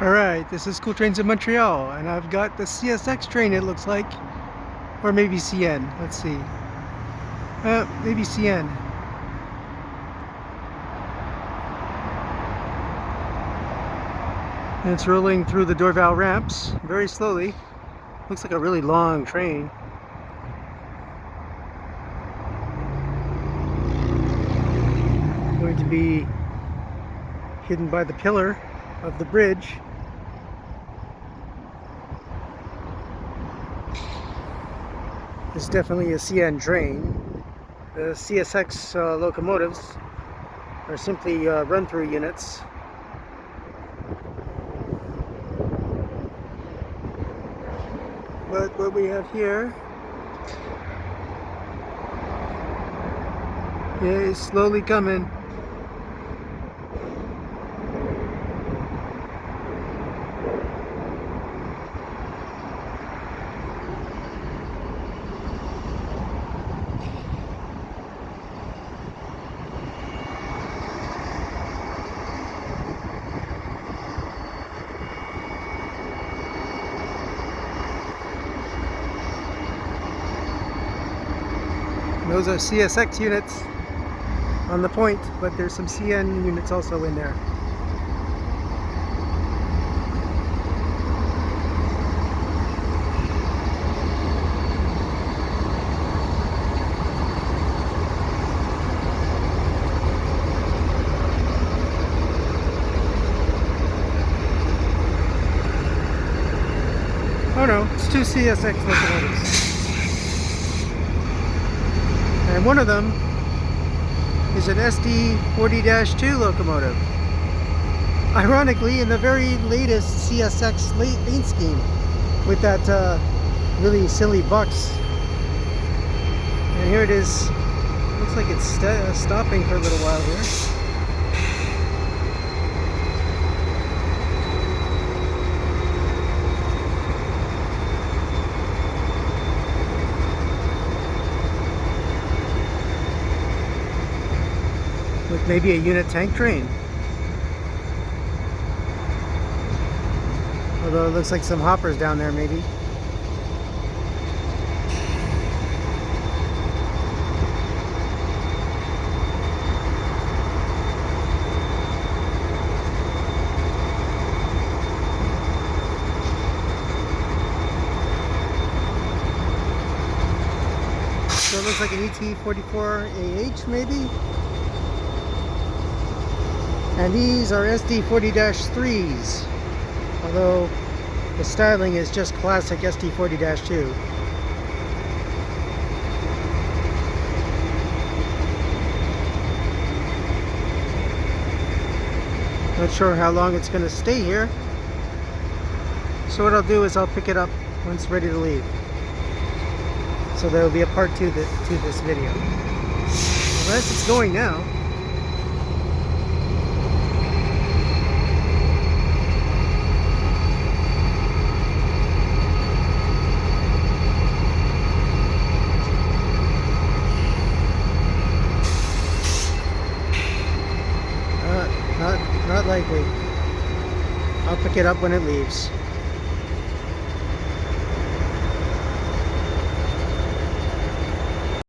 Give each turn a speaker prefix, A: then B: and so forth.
A: Alright, this is Cool Trains in Montreal, and I've got the CSX train, it looks like. Or maybe CN, let's see. Maybe CN. And it's rolling through the Dorval ramps, very slowly. Looks like a really long train. Going to be hidden by the pillar of the bridge. It's definitely a CN train. The CSX locomotives are simply run-through units. But what we have here is slowly coming. Those are CSX units on the point, but there's some CN units also in there. Oh no, it's two CSX locomotives. And one of them is an SD40-2 locomotive. Ironically, in the very latest CSX lane scheme, with that really silly box. And here it is. Looks like it's stopping for a little while here. With maybe a unit tank train. Although it looks like some hoppers down there maybe. So it looks like an ET44AH maybe. And these are SD40-3s, although the styling is just classic SD40-2. Not sure how long it's going to stay here. So what I'll do is I'll pick it up when it's ready to leave. So there will be a part 2 to this video. Unless it's going now. Not likely. I'll pick it up when it leaves.